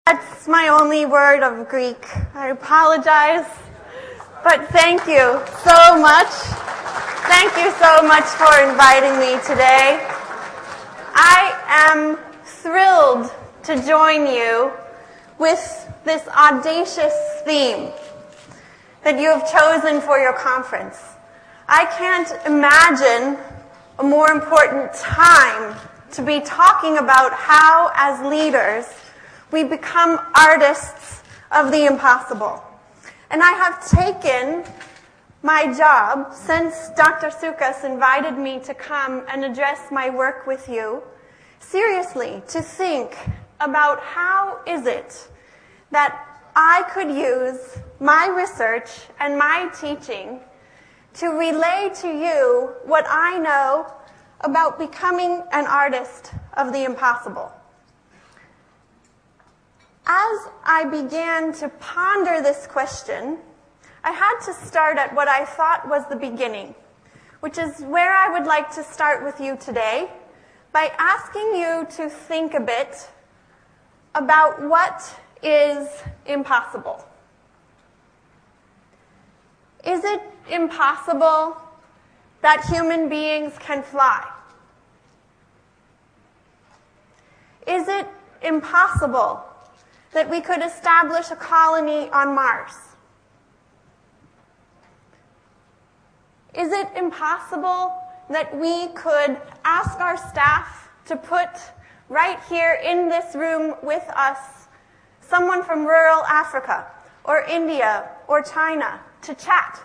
That's my only word of Greek. I apologize, but thank you so much. Thank you so much for inviting me today. I am thrilled to join you with this audacious theme that you have chosen for your conference. I can't imagine a more important time to be talking about how, as leaders, we become artists of the impossible. And I have taken my job, since Dr. Soukas invited me to come and address my work with you, seriously, to think about how is it that I could use my research and my teaching to relay to you what I know about becoming an artist of the impossible. As I began to ponder this question, I had to start at what I thought was the beginning, which is where I would like to start with you today, by asking you to think a bit about what is impossible. Is it impossible that human beings can fly? Is it impossible that we could establish a colony on Mars? Is it impossible that we could ask our staff to put right here in this room with us someone from rural Africa or India or China to chat?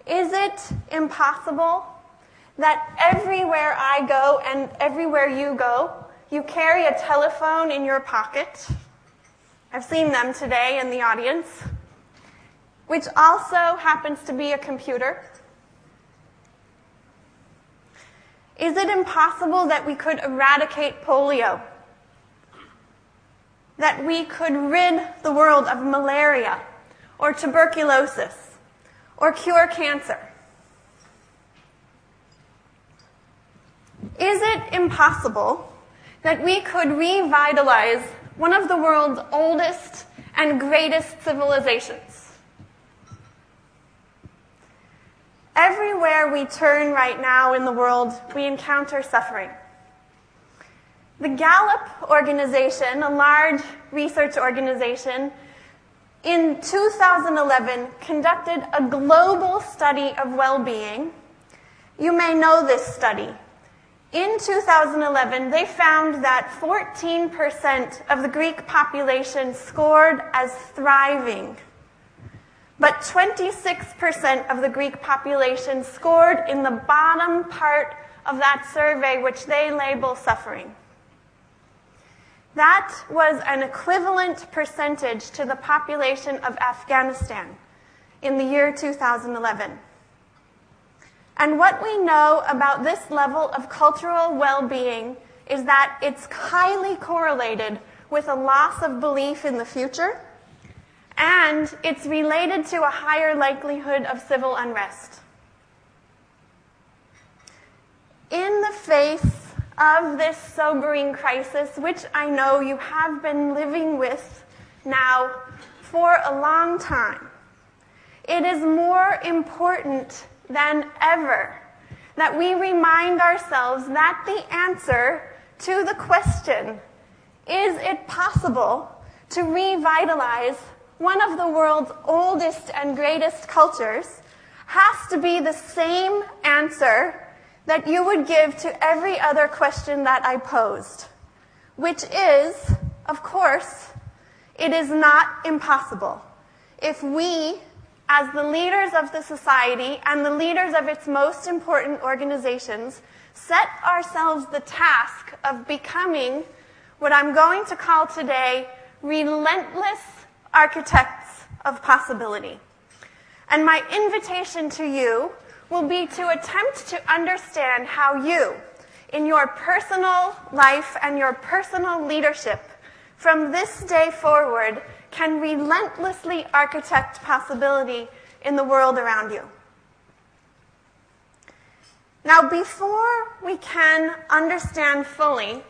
Is it impossible that everywhere I go and everywhere you go, you carry a telephone in your pocket? I've seen them today in the audience, which also happens to be a computer. Is it impossible that we could eradicate polio? That we could rid the world of malaria or tuberculosis or cure cancer? Is it impossible that we could revitalize one of the world's oldest and greatest civilizations? Everywhere we turn right now in the world, we encounter suffering. The Gallup organization, a large research organization, in 2011 conducted a global study of well-being. You may know this study. In 2011, they found that 14% of the Greek population scored as thriving, but 26% of the Greek population scored in the bottom part of that survey, which they label suffering. That was an equivalent percentage to the population of Afghanistan in the year 2011. And what we know about this level of cultural well-being is that it's highly correlated with a loss of belief in the future, and it's related to a higher likelihood of civil unrest. In the face of this sobering crisis, which I know you have been living with now for a long time, it is more important than ever that we remind ourselves that the answer to the question, is it possible to revitalize one of the world's oldest and greatest cultures, has to be the same answer that you would give to every other question that I posed, which is, of course, it is not impossible. If we, as the leaders of the society and the leaders of its most important organizations, set ourselves the task of becoming what I'm going to call today relentless architects of possibility. And my invitation to you will be to attempt to understand how you, in your personal life and your personal leadership, from this day forward, can relentlessly architect possibility in the world around you. Now, before we can understand fully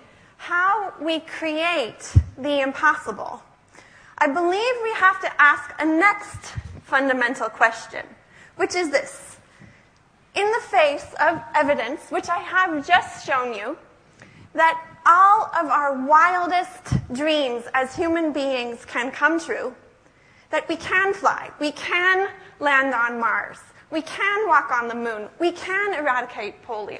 how we create the impossible, I believe we have to ask a next fundamental question, which is this. In the face of evidence, which I have just shown you, that all of our wildest dreams as human beings can come true, that we can fly, we can land on Mars, we can walk on the moon, we can eradicate polio.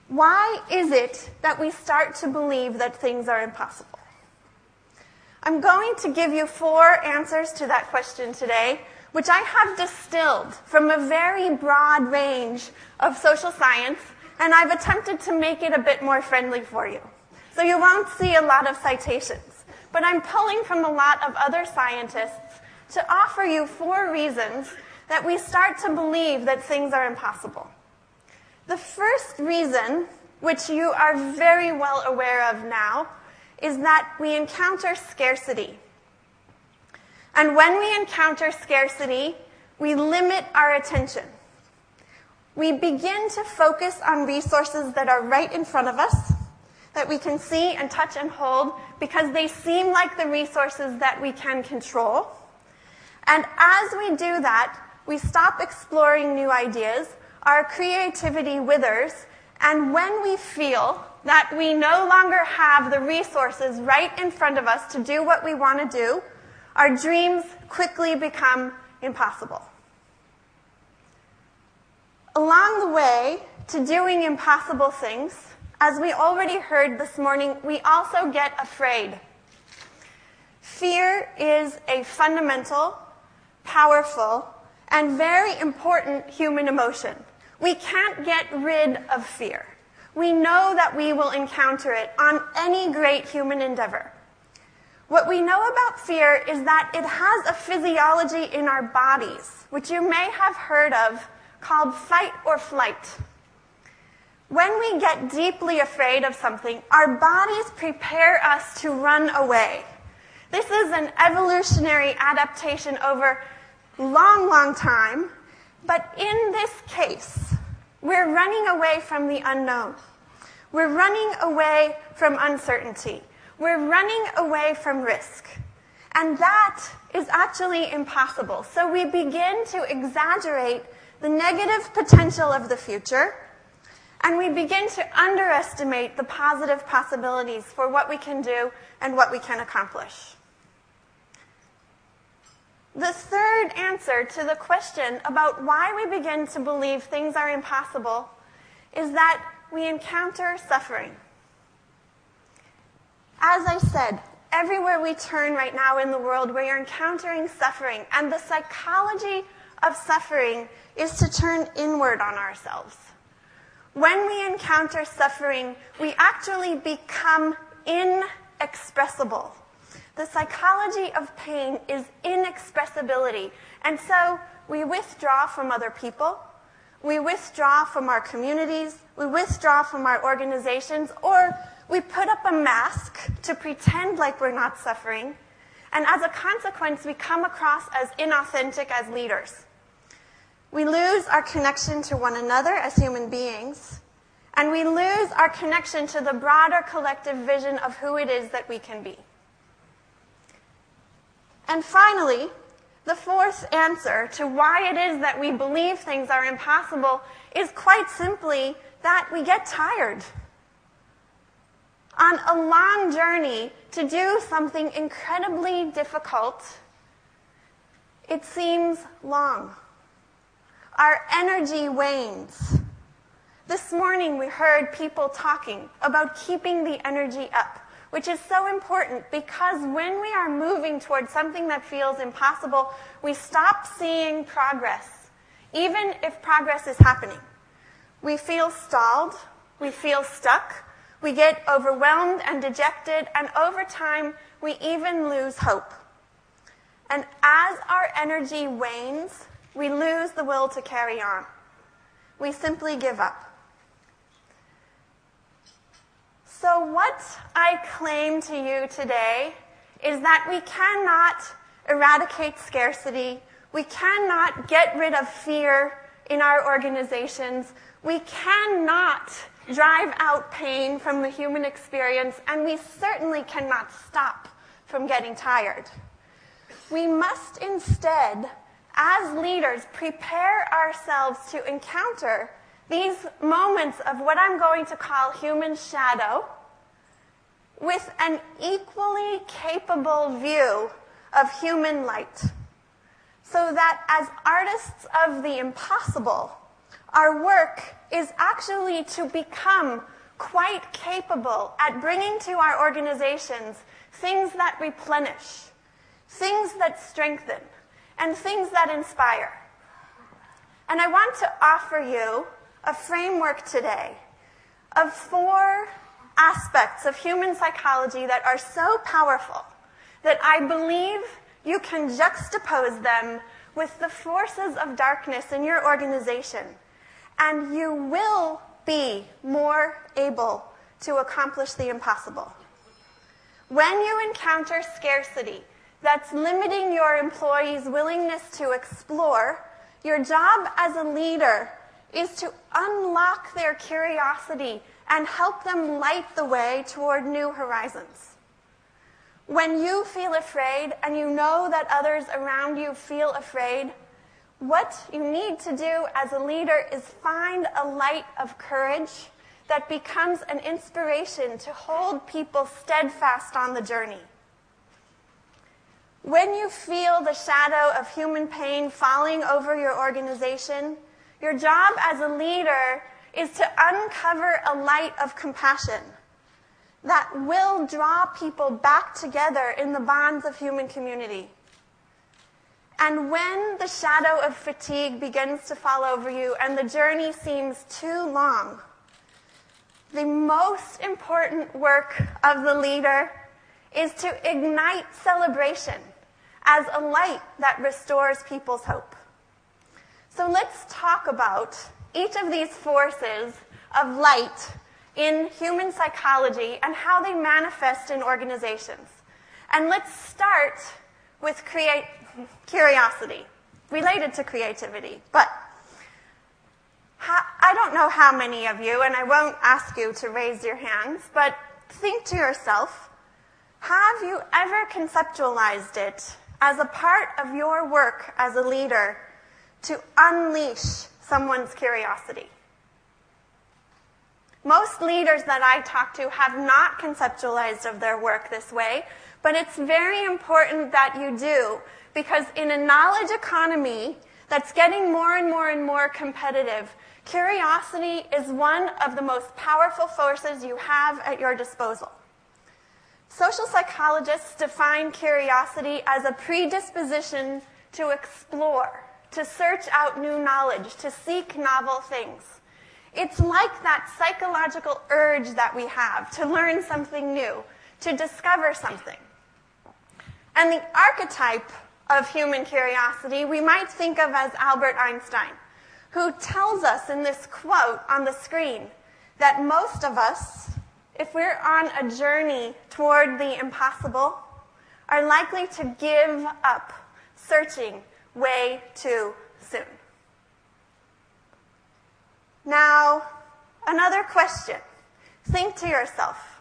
Why is it that we start to believe that things are impossible? I'm going to give you 4 answers to that question today, which I have distilled from a very broad range of social science, and I've attempted to make it a bit more friendly for you. So you won't see a lot of citations, but I'm pulling from a lot of other scientists to offer you 4 reasons that we start to believe that things are impossible. The first reason, which you are very well aware of now, is that we encounter scarcity. And when we encounter scarcity, we limit our attention. We begin to focus on resources that are right in front of us, that we can see and touch and hold, because they seem like the resources that we can control. And as we do that, we stop exploring new ideas, our creativity withers, and when we feel that we no longer have the resources right in front of us to do what we want to do, our dreams quickly become impossible. Along the way to doing impossible things, as we already heard this morning, we also get afraid. Fear is a fundamental, powerful, and very important human emotion. We can't get rid of fear. We know that we will encounter it on any great human endeavor. What we know about fear is that it has a physiology in our bodies, which you may have heard of, called fight or flight. When we get deeply afraid of something, our bodies prepare us to run away. This is an evolutionary adaptation over a long, long time, but in this case, we're running away from the unknown. We're running away from uncertainty. We're running away from risk. And that is actually impossible. So we begin to exaggerate the negative potential of the future, and we begin to underestimate the positive possibilities for what we can do and what we can accomplish. The third answer to the question about why we begin to believe things are impossible is that we encounter suffering. As I said, everywhere we turn right now in the world, we are encountering suffering, and the psychology of suffering is to turn inward on ourselves. When we encounter suffering, we actually become inexpressible. The psychology of pain is inexpressibility, and so we withdraw from other people, we withdraw from our communities, we withdraw from our organizations, or we put up a mask to pretend like we're not suffering, and as a consequence, we come across as inauthentic as leaders. We lose our connection to one another as human beings, and we lose our connection to the broader collective vision of who it is that we can be. And finally, the fourth answer to why it is that we believe things are impossible is quite simply that we get tired. On a long journey to do something incredibly difficult, it seems long. Our energy wanes. This morning we heard people talking about keeping the energy up, which is so important because when we are moving towards something that feels impossible, we stop seeing progress, even if progress is happening. We feel stalled, we feel stuck, we get overwhelmed and dejected, and over time, we even lose hope. And as our energy wanes, we lose the will to carry on. We simply give up. So what I claim to you today is that we cannot eradicate scarcity. We cannot get rid of fear in our organizations. We cannot drive out pain from the human experience, and we certainly cannot stop from getting tired. We must instead, as leaders, prepare ourselves to encounter these moments of what I'm going to call human shadow with an equally capable view of human light, so that as artists of the impossible, our work is actually to become quite capable at bringing to our organizations things that replenish, things that strengthen, and things that inspire. And I want to offer you a framework today of 4 aspects of human psychology that are so powerful that I believe you can juxtapose them with the forces of darkness in your organization, and you will be more able to accomplish the impossible. When you encounter scarcity that's limiting your employees' willingness to explore, your job as a leader is to unlock their curiosity and help them light the way toward new horizons. When you feel afraid and you know that others around you feel afraid, what you need to do as a leader is find a light of courage that becomes an inspiration to hold people steadfast on the journey. When you feel the shadow of human pain falling over your organization, your job as a leader is to uncover a light of compassion that will draw people back together in the bonds of human community. And when the shadow of fatigue begins to fall over you and the journey seems too long, the most important work of the leader is to ignite celebration as a light that restores people's hope. So let's talk about each of these forces of light in human psychology and how they manifest in organizations. And let's start with curiosity, related to creativity. But I don't know how many of you, and I won't ask you to raise your hands, but think to yourself, have you ever conceptualized it as a part of your work as a leader to unleash someone's curiosity? Most leaders that I talk to have not conceptualized of their work this way, but it's very important that you do, because in a knowledge economy that's getting more and more and more competitive, curiosity is one of the most powerful forces you have at your disposal. Social psychologists define curiosity as a predisposition to explore, to search out new knowledge, to seek novel things. It's like that psychological urge that we have to learn something new, to discover something. And the archetype of human curiosity we might think of as Albert Einstein, who tells us in this quote on the screen that most of us, if we're on a journey toward the impossible, are likely to give up searching way too soon. Now, another question. Think to yourself,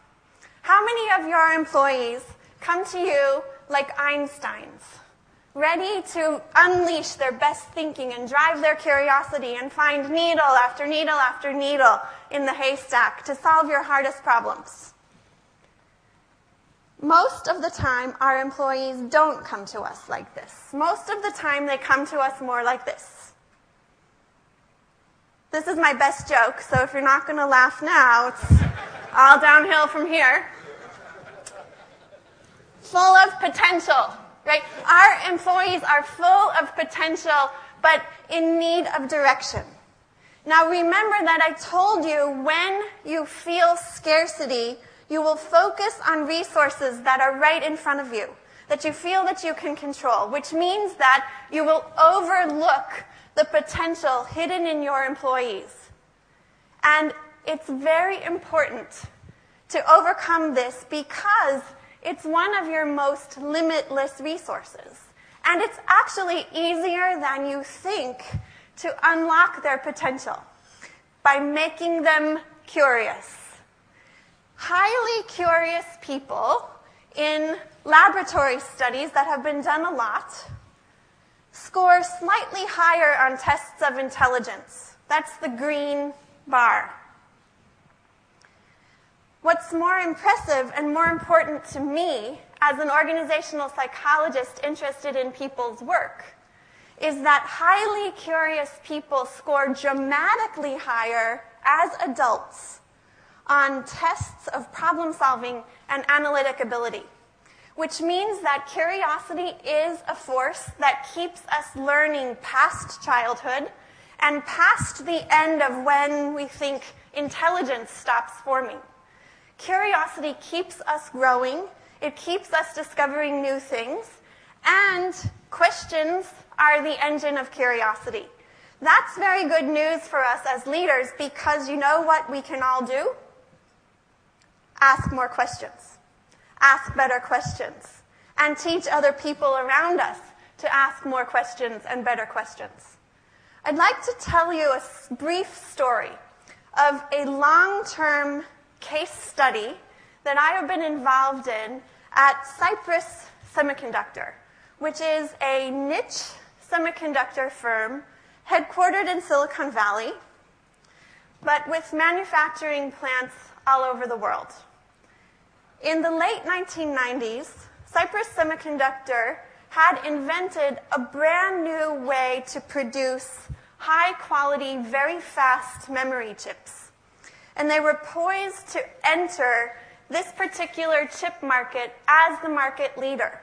how many of your employees come to you like Einsteins, ready to unleash their best thinking and drive their curiosity and find needle after needle after needle in the haystack to solve your hardest problems? Most of the time, our employees don't come to us like this. Most of the time, they come to us more like this. This is my best joke, so if you're not going to laugh now, it's all downhill from here. Full of potential, right? Our employees are full of potential, but in need of direction. Now remember that I told you when you feel scarcity, you will focus on resources that are right in front of you, that you feel that you can control, which means that you will overlook the potential hidden in your employees. And it's very important to overcome this because it's one of your most limitless resources. And it's actually easier than you think to unlock their potential by making them curious. Highly curious people in laboratory studies that have been done a lot score slightly higher on tests of intelligence. That's the green bar. What's more impressive and more important to me as an organizational psychologist interested in people's work is that highly curious people score dramatically higher as adults on tests of problem solving and analytic ability, which means that curiosity is a force that keeps us learning past childhood and past the end of when we think intelligence stops forming. Curiosity keeps us growing, it keeps us discovering new things, and questions are the engine of curiosity. That's very good news for us as leaders because you know what we can all do? Ask more questions, ask better questions, and teach other people around us to ask more questions and better questions. I'd like to tell you a brief story of a long-term case study that I have been involved in at Cypress Semiconductor, which is a niche semiconductor firm headquartered in Silicon Valley, but with manufacturing plants all over the world. In the late 1990s, Cypress Semiconductor had invented a brand new way to produce high-quality, very fast memory chips. And they were poised to enter this particular chip market as the market leader.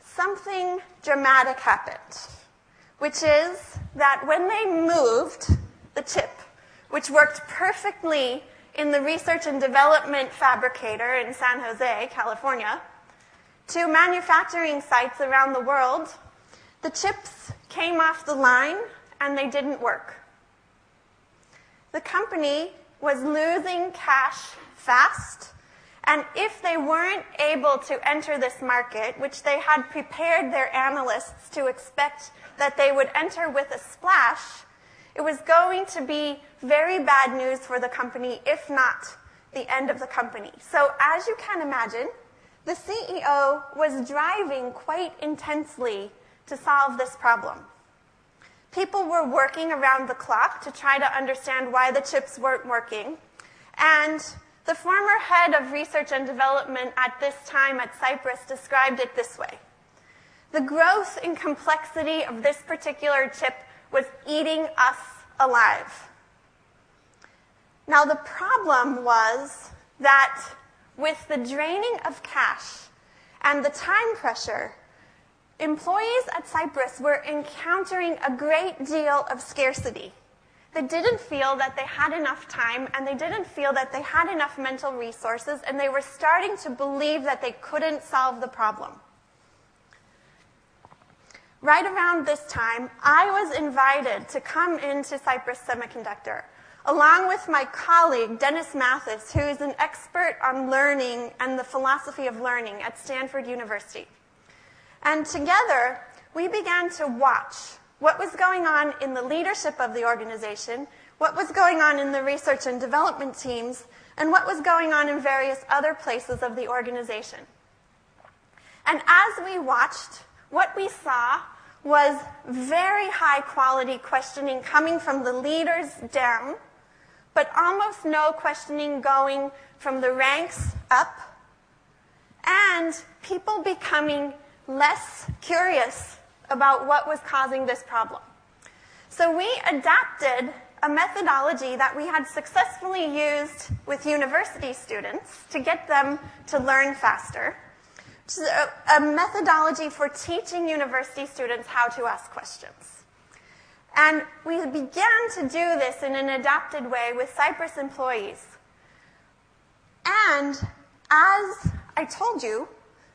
Something dramatic happened, which is that when they moved the chip, which worked perfectly in the research and development fabricator in San Jose, California, to manufacturing sites around the world, the chips came off the line and they didn't work. The company was losing cash fast, and if they weren't able to enter this market, which they had prepared their analysts to expect that they would enter with a splash, it was going to be very bad news for the company, if not the end of the company. So as you can imagine, the CEO was driving quite intensely to solve this problem. People were working around the clock to try to understand why the chips weren't working, and the former head of research and development at this time at Cypress described it this way. The growth and complexity of this particular chip was eating us alive. Now, the problem was that with the draining of cash and the time pressure, employees at Cypress were encountering a great deal of scarcity. They didn't feel that they had enough time, and they didn't feel that they had enough mental resources, and they were starting to believe that they couldn't solve the problem. Right around this time, I was invited to come into Cypress Semiconductor, along with my colleague, Dennis Mathis, who is an expert on learning and the philosophy of learning at Stanford University. And together, we began to watch what was going on in the leadership of the organization, what was going on in the research and development teams, and what was going on in various other places of the organization. And as we watched, what we saw was very high-quality questioning coming from the leaders down, but almost no questioning going from the ranks up, and people becoming less curious about what was causing this problem. So we adapted a methodology that we had successfully used with university students to get them to learn faster, which is a methodology for teaching university students how to ask questions. And we began to do this in an adapted way with Cypress employees. And as I told you,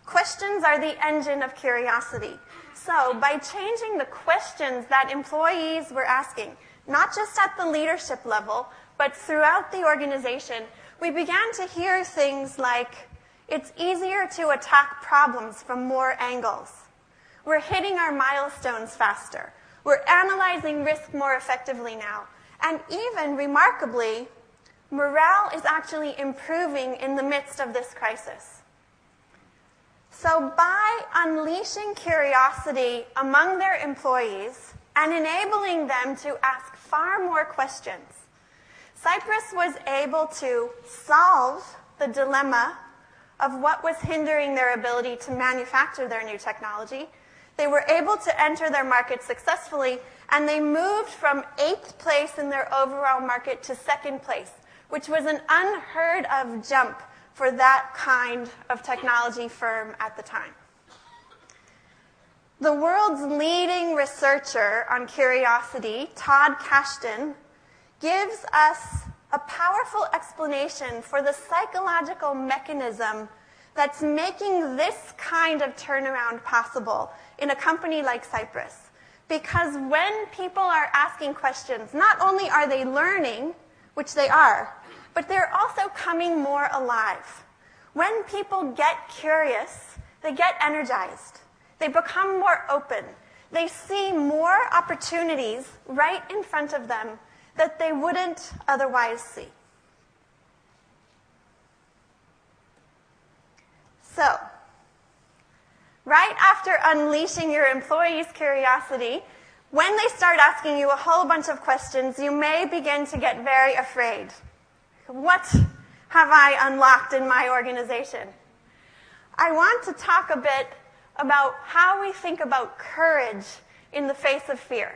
questions are the engine of curiosity. So by changing the questions that employees were asking, not just at the leadership level, but throughout the organization, we began to hear things like, it's easier to attack problems from more angles. We're hitting our milestones faster. We're analyzing risk more effectively now. And even, remarkably, morale is actually improving in the midst of this crisis. So by unleashing curiosity among their employees and enabling them to ask far more questions, Cypress was able to solve the dilemma of what was hindering their ability to manufacture their new technology. They were able to enter their market successfully, and they moved from 8th place in their overall market to 2nd place, which was an unheard of jump for that kind of technology firm at the time. The world's leading researcher on curiosity, Todd Kashdan, gives us a powerful explanation for the psychological mechanism that's making this kind of turnaround possible in a company like Cypress. Because when people are asking questions, not only are they learning, which they are, but they're also coming more alive. When people get curious, they get energized. They become more open. They see more opportunities right in front of them that they wouldn't otherwise see. So, right after unleashing your employees' curiosity, when they start asking you a whole bunch of questions, you may begin to get very afraid. What have I unlocked in my organization? I want to talk a bit about how we think about courage in the face of fear.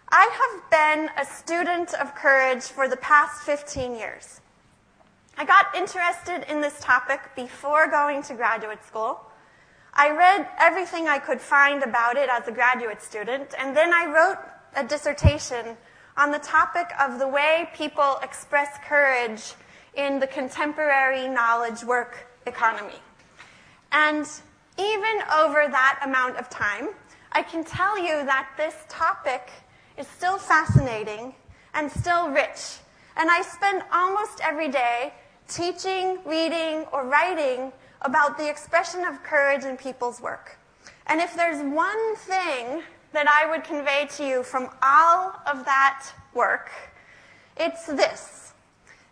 I have been a student of courage for the past 15 years. I got interested in this topic before going to graduate school. I read everything I could find about it as a graduate student, and then I wrote a dissertation on the topic of the way people express courage in the contemporary knowledge work economy. And even over that amount of time, I can tell you that this topic is still fascinating and still rich. And I spend almost every day teaching, reading, or writing about the expression of courage in people's work. And if there's one thing that I would convey to you from all of that work, it's this: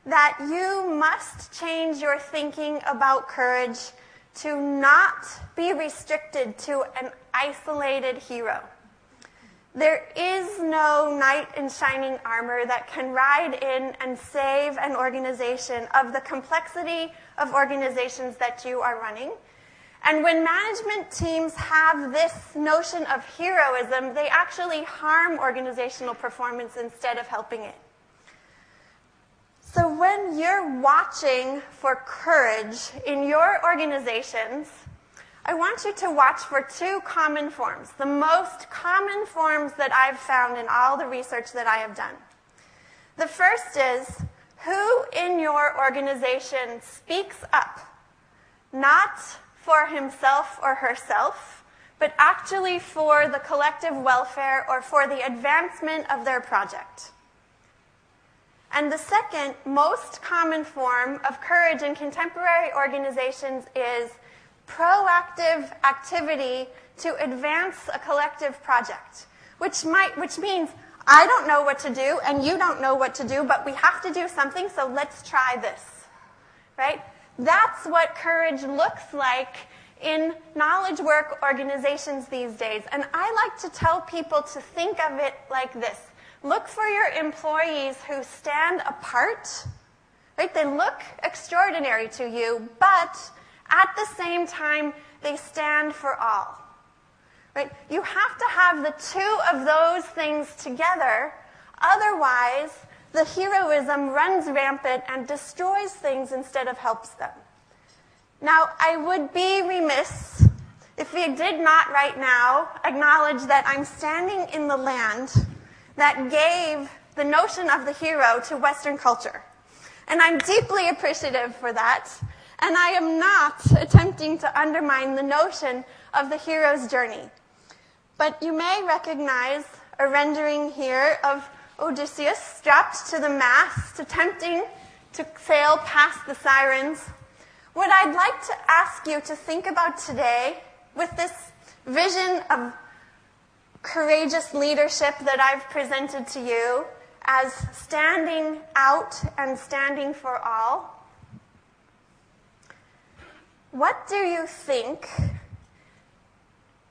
that you must change your thinking about courage to not be restricted to an isolated hero. There is no knight in shining armor that can ride in and save an organization of the complexity of organizations that you are running. And when management teams have this notion of heroism, they actually harm organizational performance instead of helping it. So when you're watching for courage in your organizations, I want you to watch for two common forms, the most common forms that I've found in all the research that I have done. The first is, who in your organization speaks up, not for himself or herself, but actually for the collective welfare or for the advancement of their project. And the second most common form of courage in contemporary organizations is proactive activity to advance a collective project, which means I don't know what to do and you don't know what to do, but we have to do something, so let's try this, right? That's what courage looks like in knowledge work organizations these days. And I like to tell people to think of it like this. Look for your employees who stand apart, right? They look extraordinary to you, but at the same time, they stand for all, right? You have to have the two of those things together. Otherwise, the heroism runs rampant and destroys things instead of helps them. Now, I would be remiss if we did not right now acknowledge that I'm standing in the land that gave the notion of the hero to Western culture. And I'm deeply appreciative for that. And I am not attempting to undermine the notion of the hero's journey. But you may recognize a rendering here of Odysseus strapped to the mast, attempting to sail past the sirens. What I'd like to ask you to think about today, with this vision of courageous leadership that I've presented to you, as standing out and standing for all, what do you think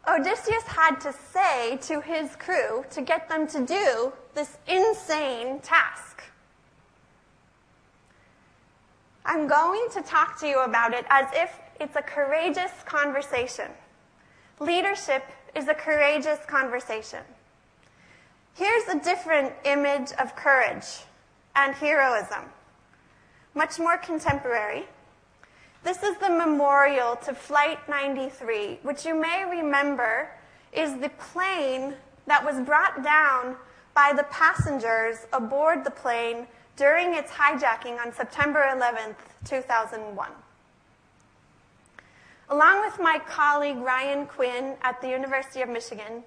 Odysseus had to say to his crew to get them to do this insane task? I'm going to talk to you about it as if it's a courageous conversation. Leadership is a courageous conversation. Here's a different image of courage and heroism, much more contemporary. This is the memorial to Flight 93, which you may remember is the plane that was brought down by the passengers aboard the plane during its hijacking on September 11th, 2001. Along with my colleague Ryan Quinn at the University of Michigan,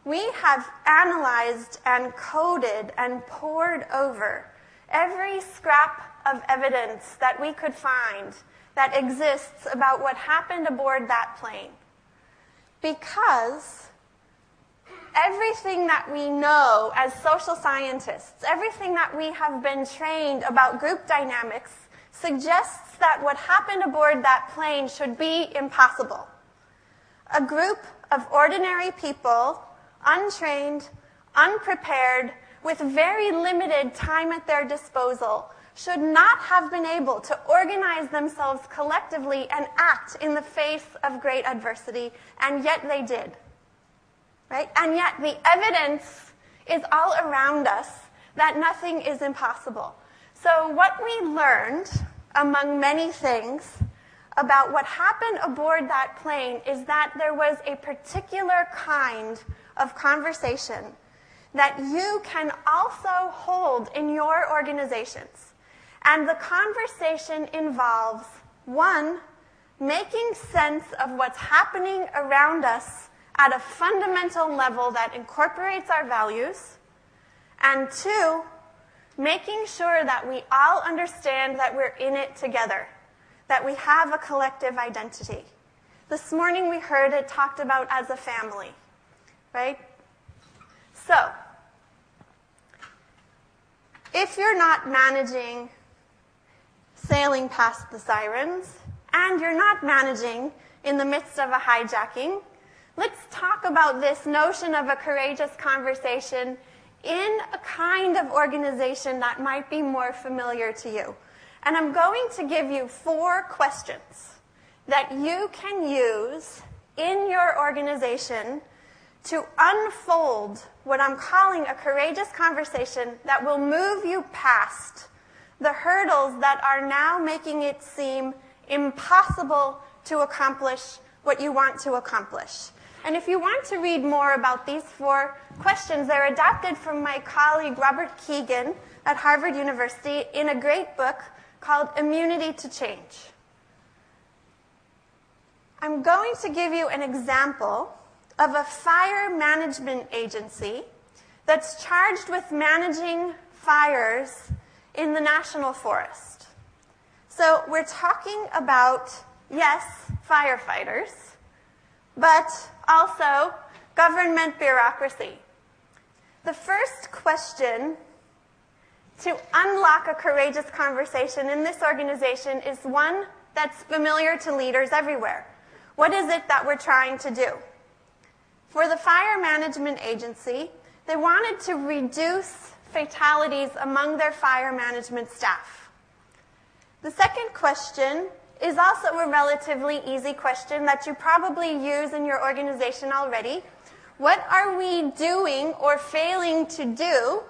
we have analyzed and coded and pored over every scrap of evidence that we could find that exists about what happened aboard that plane. Because everything that we know as social scientists, everything that we have been trained about group dynamics, suggests that what happened aboard that plane should be impossible. A group of ordinary people, untrained, unprepared, with very limited time at their disposal, should not have been able to organize themselves collectively and act in the face of great adversity, and yet they did. Right? And yet the evidence is all around us that nothing is impossible. So what we learned, among many things, about what happened aboard that plane is that there was a particular kind of conversation that you can also hold in your organizations. And the conversation involves, 1, making sense of what's happening around us at a fundamental level that incorporates our values, and 2, making sure that we all understand that we're in it together, that we have a collective identity. This morning we heard it talked about as a family, right? So, if you're not managing sailing past the sirens, and you're not managing in the midst of a hijacking, let's talk about this notion of a courageous conversation in a kind of organization that might be more familiar to you. And I'm going to give you 4 questions that you can use in your organization to unfold what I'm calling a courageous conversation that will move you past the hurdles that are now making it seem impossible to accomplish what you want to accomplish. And if you want to read more about these 4 questions, they're adapted from my colleague Robert Keegan at Harvard University in a great book called Immunity to Change. I'm going to give you an example of a fire management agency that's charged with managing fires in the national forest. So we're talking about, yes, firefighters, but also government bureaucracy. The first question to unlock a courageous conversation in this organization is one that's familiar to leaders everywhere. What is it that we're trying to do? For the fire management agency, they wanted to reduce fatalities among their fire management staff. The second question is also a relatively easy question that you probably use in your organization already. What are we doing or failing to do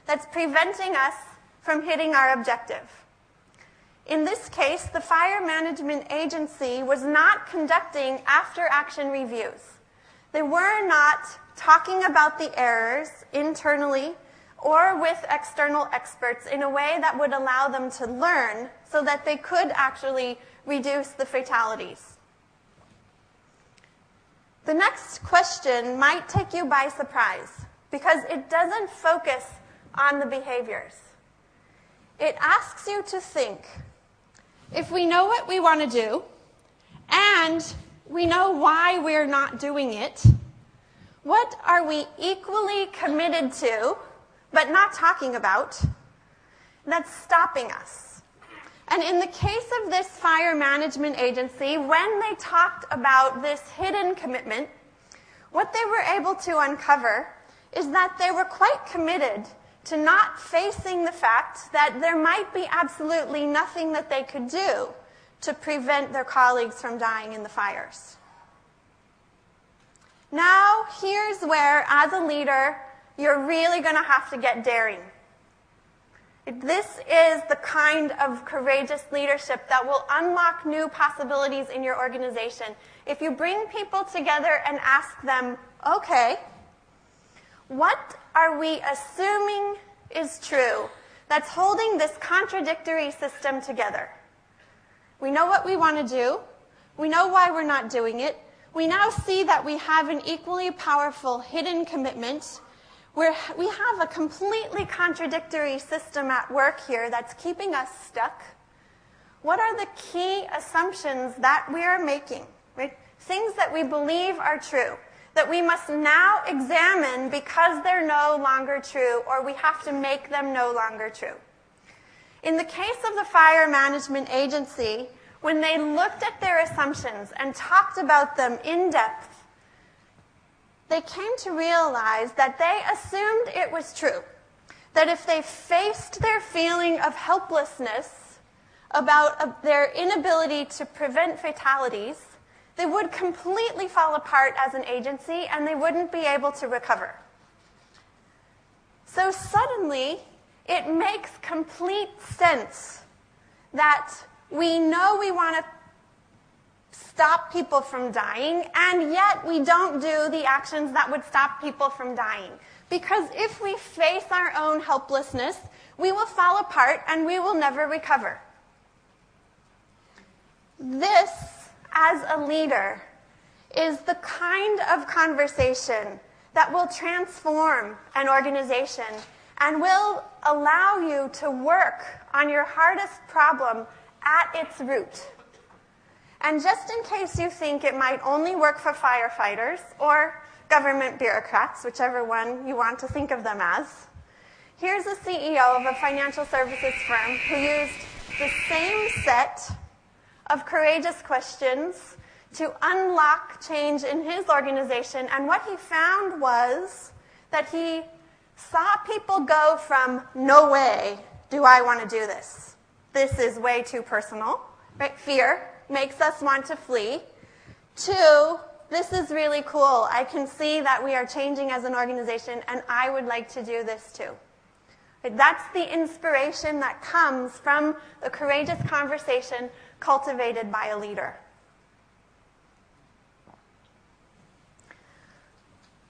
that's preventing us from hitting our objective? In this case, the fire management agency was not conducting after-action reviews. They were not talking about the errors internally or with external experts in a way that would allow them to learn so that they could actually reduce the fatalities. The next question might take you by surprise because it doesn't focus on the behaviors. It asks you to think, if we know what we want to do and we know why we're not doing it, what are we equally committed to but not talking about, that's stopping us. And in the case of this fire management agency, when they talked about this hidden commitment, what they were able to uncover is that they were quite committed to not facing the fact that there might be absolutely nothing that they could do to prevent their colleagues from dying in the fires. Now, here's where, as a leader, you're really going to have to get daring. This is the kind of courageous leadership that will unlock new possibilities in your organization. If you bring people together and ask them, okay, what are we assuming is true that's holding this contradictory system together? We know what we want to do. We know why we're not doing it. We now see that we have an equally powerful hidden commitment where we have a completely contradictory system at work here that's keeping us stuck. What are the key assumptions that we are making? Right? Things that we believe are true, that we must now examine because they're no longer true, or we have to make them no longer true. In the case of the fire management agency, when they looked at their assumptions and talked about them in depth, they came to realize that they assumed it was true, that if they faced their feeling of helplessness about their inability to prevent fatalities, they would completely fall apart as an agency and they wouldn't be able to recover. So suddenly, it makes complete sense that we know we want to stop people from dying, and yet we don't do the actions that would stop people from dying. Because if we face our own helplessness, we will fall apart and we will never recover. This, as a leader, is the kind of conversation that will transform an organization and will allow you to work on your hardest problem at its root. And just in case you think it might only work for firefighters or government bureaucrats, whichever one you want to think of them as, here's a CEO of a financial services firm who used the same set of courageous questions to unlock change in his organization. And what he found was that he saw people go from, no way do I want to do this. This is way too personal, right? Fear makes us want to flee, to, this is really cool. I can see that we are changing as an organization, and I would like to do this too. That's the inspiration that comes from the courageous conversation cultivated by a leader.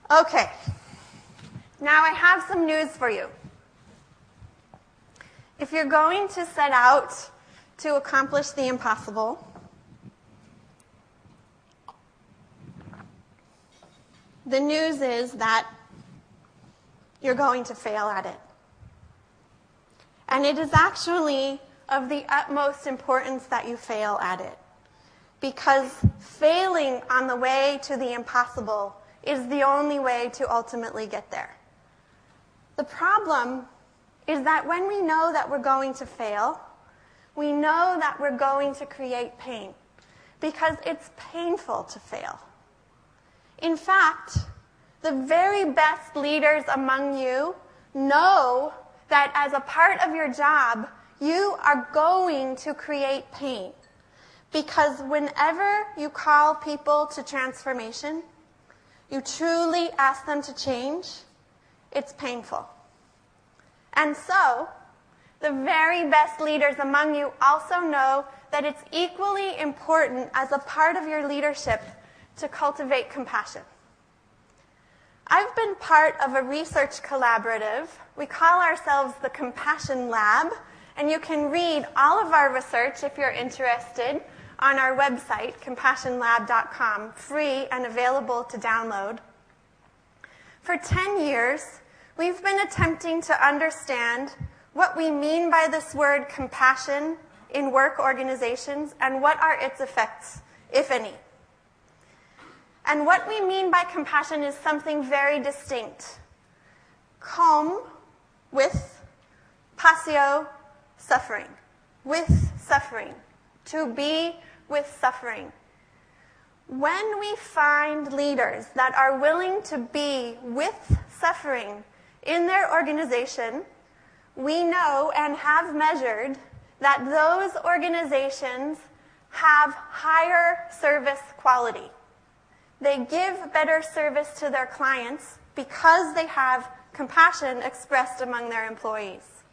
Okay, now I have some news for you. If you're going to set out to accomplish the impossible, the news is that you're going to fail at it. And it is actually of the utmost importance that you fail at it, because failing on the way to the impossible is the only way to ultimately get there. The problem is that when we know that we're going to fail, we know that we're going to create pain, because it's painful to fail. In fact, the very best leaders among you know that as a part of your job, you are going to create pain. Because whenever you call people to transformation, you truly ask them to change, it's painful. And so, the very best leaders among you also know that it's equally important as a part of your leadership to cultivate compassion. I've been part of a research collaborative. We call ourselves the Compassion Lab, and you can read all of our research if you're interested on our website, compassionlab.com, free and available to download. For 10 years, we've been attempting to understand what we mean by this word compassion in work organizations and what are its effects, if any. And what we mean by compassion is something very distinct. Com with passio, suffering, with suffering, to be with suffering. When we find leaders that are willing to be with suffering in their organization, we know and have measured that those organizations have higher service quality. They give better service to their clients because they have compassion expressed among their employees.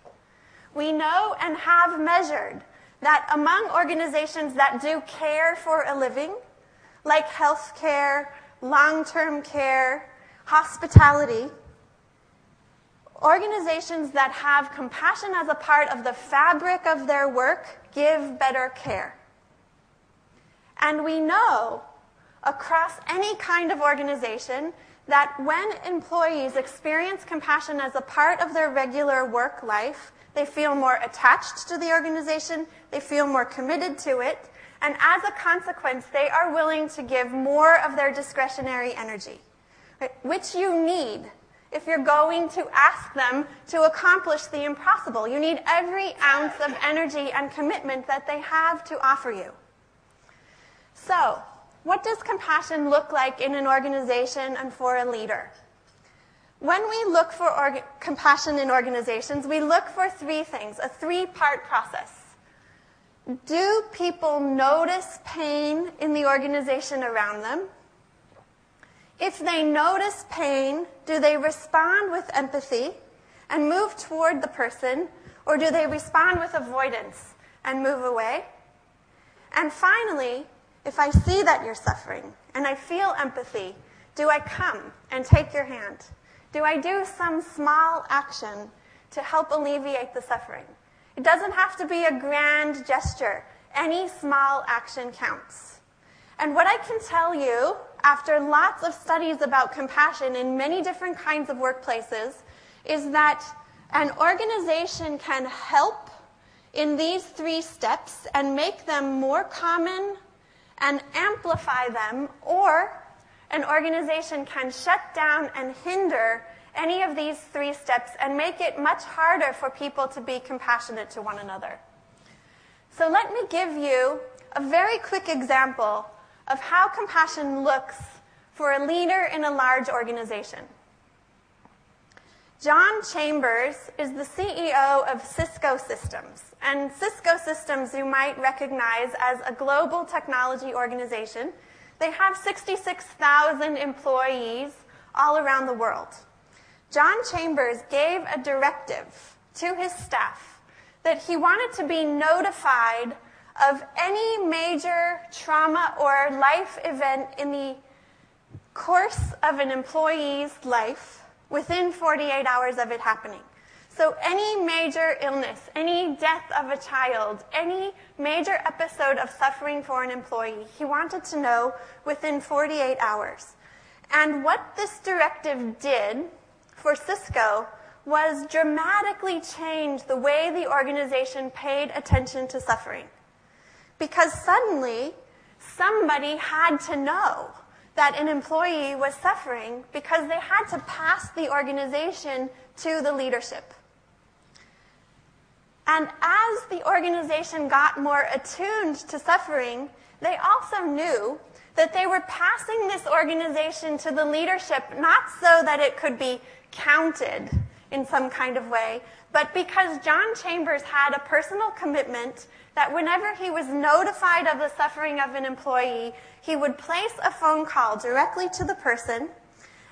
We know and have measured that among organizations that do care for a living, like healthcare, long-term care, hospitality, organizations that have compassion as a part of the fabric of their work give better care. And we know across any kind of organization that when employees experience compassion as a part of their regular work life, they feel more attached to the organization, they feel more committed to it, and as a consequence, they are willing to give more of their discretionary energy, right, which you need if you're going to ask them to accomplish the impossible. You need every ounce of energy and commitment that they have to offer you. So, what does compassion look like in an organization and for a leader? When we look for compassion in organizations, we look for three things, a three-part process. Do people notice pain in the organization around them? If they notice pain, do they respond with empathy and move toward the person, or do they respond with avoidance and move away? And finally, if I see that you're suffering and I feel empathy, do I come and take your hand? Do I do some small action to help alleviate the suffering? It doesn't have to be a grand gesture. Any small action counts. And what I can tell you, after lots of studies about compassion in many different kinds of workplaces, is that an organization can help in these three steps and make them more common and amplify them, or an organization can shut down and hinder any of these three steps and make it much harder for people to be compassionate to one another. So let me give you a very quick example of how compassion looks for a leader in a large organization. John Chambers is the CEO of Cisco Systems. And Cisco Systems you might recognize as a global technology organization. They have 66,000 employees all around the world. John Chambers gave a directive to his staff that he wanted to be notified of any major trauma or life event in the course of an employee's life within 48 hours of it happening. So any major illness, any death of a child, any major episode of suffering for an employee, he wanted to know within 48 hours. And what this directive did for Cisco was dramatically change the way the organization paid attention to suffering. Because suddenly, somebody had to know that an employee was suffering because they had to pass the organization to the leadership. And as the organization got more attuned to suffering, they also knew that they were passing this organization to the leadership not so that it could be counted in some kind of way, but because John Chambers had a personal commitment that whenever he was notified of the suffering of an employee, he would place a phone call directly to the person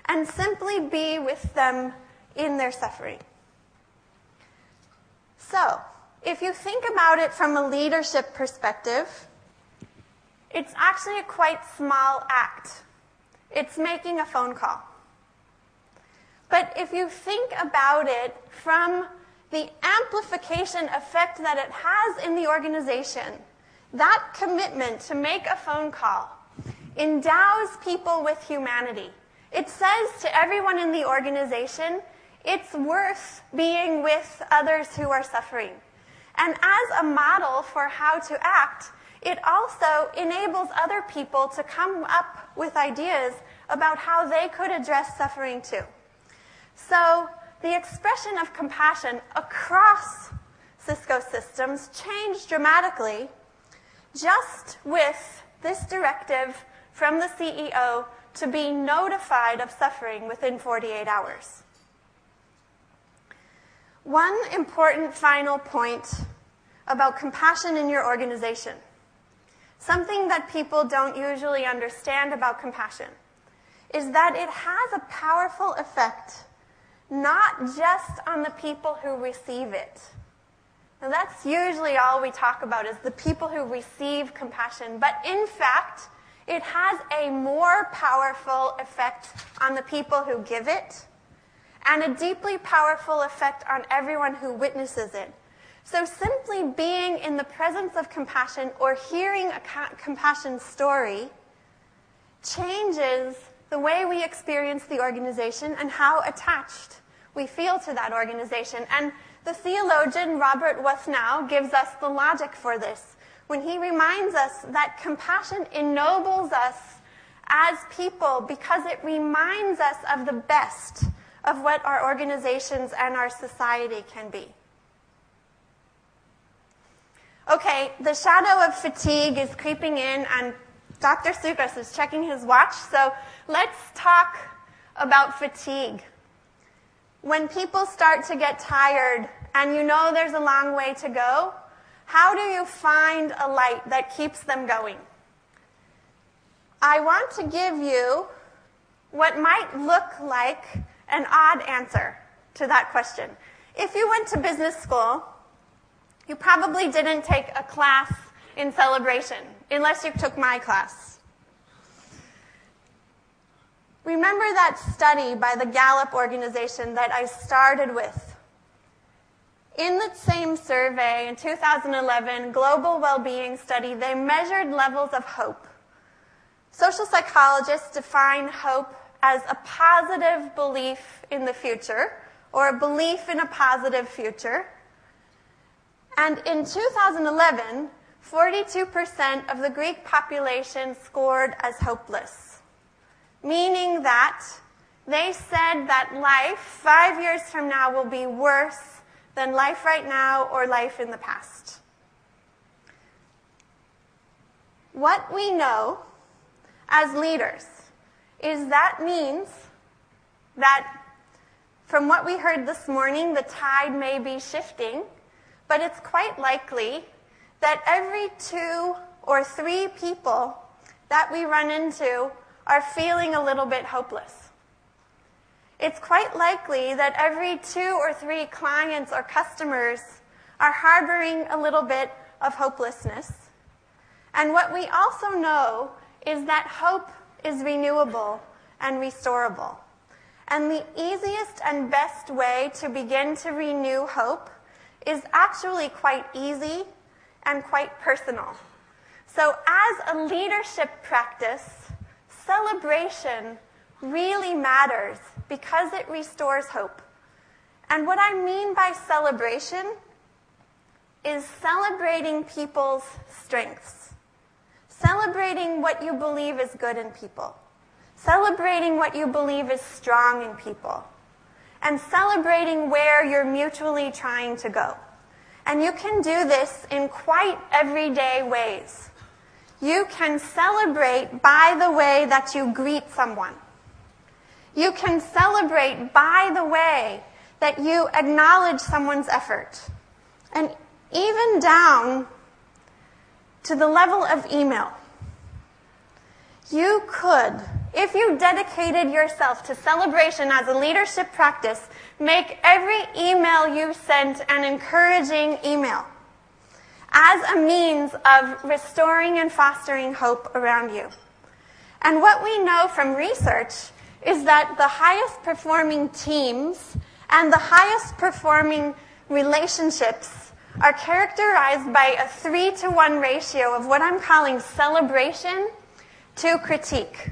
and simply be with them in their suffering. So, if you think about it from a leadership perspective, it's actually a quite small act. It's making a phone call. But if you think about it from the amplification effect that it has in the organization, that commitment to make a phone call endows people with humanity. It says to everyone in the organization, it's worth being with others who are suffering. And as a model for how to act, it also enables other people to come up with ideas about how they could address suffering too. So the expression of compassion across Cisco systems changed dramatically just with this directive from the CEO to be notified of suffering within 48 hours. One important final point about compassion in your organization, something that people don't usually understand about compassion, is that it has a powerful effect not just on the people who receive it. Now that's usually all we talk about, is the people who receive compassion. But in fact, it has a more powerful effect on the people who give it, and a deeply powerful effect on everyone who witnesses it. So simply being in the presence of compassion or hearing a compassion story changes the way we experience the organization and how attached we feel to that organization. And the theologian Robert Wuthnow gives us the logic for this when he reminds us that compassion ennobles us as people because it reminds us of the best of what our organizations and our society can be. Okay, the shadow of fatigue is creeping in, and Dr. Sugos is checking his watch, so let's talk about fatigue. When people start to get tired and you know there's a long way to go, how do you find a light that keeps them going? I want to give you what might look like an odd answer to that question. If you went to business school, you probably didn't take a class in celebration, unless you took my class. Remember that study by the Gallup organization that I started with? In the same survey in 2011, Global Wellbeing Study, they measured levels of hope. Social psychologists define hope as a positive belief in the future, or a belief in a positive future. And in 2011, 42% of the Greek population scored as hopeless, meaning that they said that life 5 years from now will be worse than life right now or life in the past. What we know as leaders is that means that from what we heard this morning, the tide may be shifting, but it's quite likely that every 2 or 3 people that we run into are feeling a little bit hopeless. It's quite likely that every 2 or 3 clients or customers are harboring a little bit of hopelessness. And what we also know is that hope is renewable and restorable. And the easiest and best way to begin to renew hope is actually quite easy and quite personal. So as a leadership practice, celebration really matters because it restores hope. And what I mean by celebration is celebrating people's strengths, celebrating what you believe is good in people, celebrating what you believe is strong in people, and celebrating where you're mutually trying to go. And you can do this in quite everyday ways. You can celebrate by the way that you greet someone. You can celebrate by the way that you acknowledge someone's effort. And even down to the level of email. You could, if you dedicated yourself to celebration as a leadership practice, make every email you sent an encouraging email as a means of restoring and fostering hope around you. And what we know from research is that the highest performing teams and the highest performing relationships are characterized by a 3-to-1 ratio of what I'm calling celebration to critique.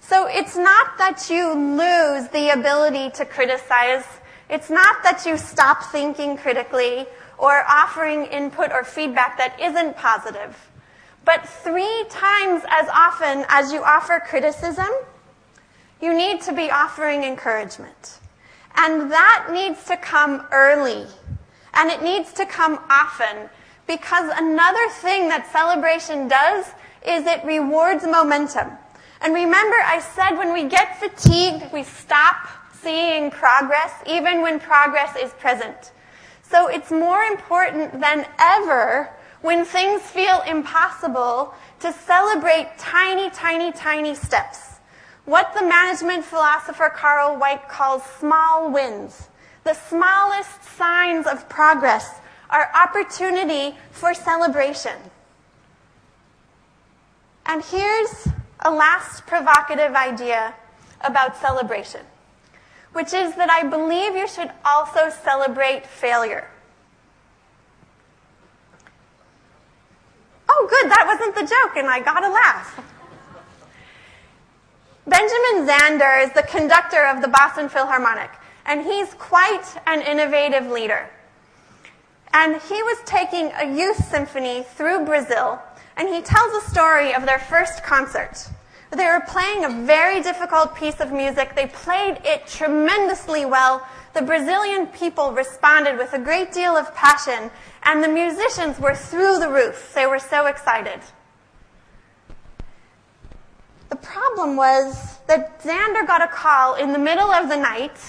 So it's not that you lose the ability to criticize. It's not that you stop thinking critically or offering input or feedback that isn't positive. But 3 times as often as you offer criticism, you need to be offering encouragement. And that needs to come early. And it needs to come often. Because another thing that celebration does is it rewards momentum. And remember, I said when we get fatigued, we stop seeing progress, even when progress is present. So it's more important than ever when things feel impossible to celebrate tiny, tiny, tiny steps. What the management philosopher Carl White calls small wins. The smallest signs of progress are opportunity for celebration. And here's a last provocative idea about celebration, which is that I believe you should also celebrate failure. Oh, good, that wasn't the joke, and I got a laugh. Benjamin Zander is the conductor of the Boston Philharmonic, and he's quite an innovative leader. And he was taking a youth symphony through Brazil, and he tells a story of their first concert. They were playing a very difficult piece of music. They played it tremendously well. The Brazilian people responded with a great deal of passion, and the musicians were through the roof. They were so excited. The problem was that Zander got a call in the middle of the night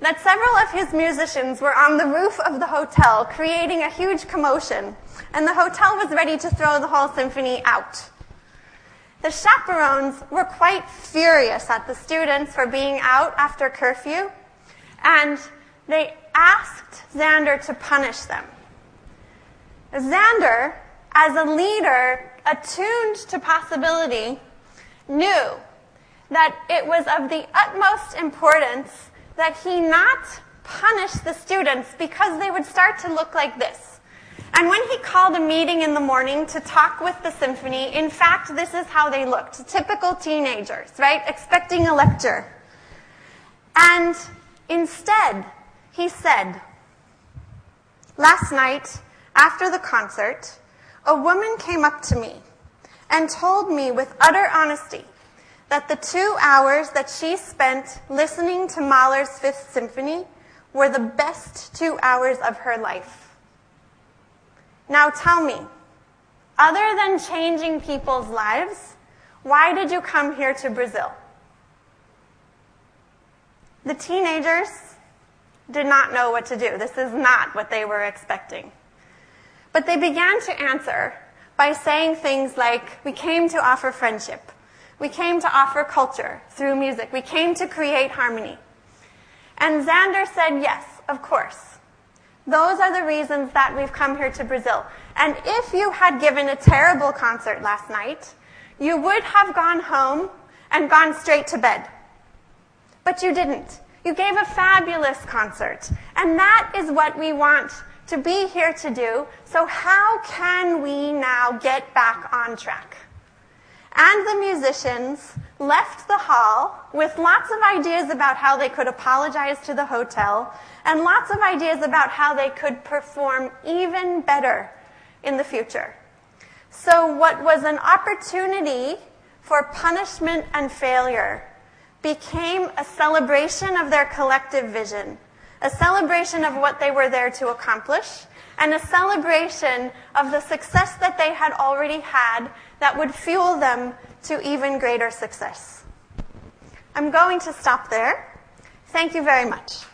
that several of his musicians were on the roof of the hotel creating a huge commotion, and the hotel was ready to throw the whole symphony out. The chaperones were quite furious at the students for being out after curfew, and they asked Zander to punish them. Zander, as a leader attuned to possibility, knew that it was of the utmost importance that he not punish the students because they would start to look like this. And when he called a meeting in the morning to talk with the symphony, in fact, this is how they looked. Typical teenagers, right? Expecting a lecture. And instead, he said, "Last night, after the concert, a woman came up to me and told me with utter honesty that the 2 hours that she spent listening to Mahler's Fifth Symphony were the best 2 hours of her life. Now tell me, other than changing people's lives, why did you come here to Brazil?" The teenagers did not know what to do. This is not what they were expecting. But they began to answer by saying things like, "We came to offer friendship. We came to offer culture through music. We came to create harmony." And Zander said, "Yes, of course. Those are the reasons that we've come here to Brazil. And if you had given a terrible concert last night, you would have gone home and gone straight to bed. But you didn't. You gave a fabulous concert. And that is what we want to be here to do. So how can we now get back on track?" And the musicians left the hall with lots of ideas about how they could apologize to the hotel and lots of ideas about how they could perform even better in the future. So what was an opportunity for punishment and failure became a celebration of their collective vision, a celebration of what they were there to accomplish, and a celebration of the success that they had already had that would fuel them to even greater success. I'm going to stop there. Thank you very much.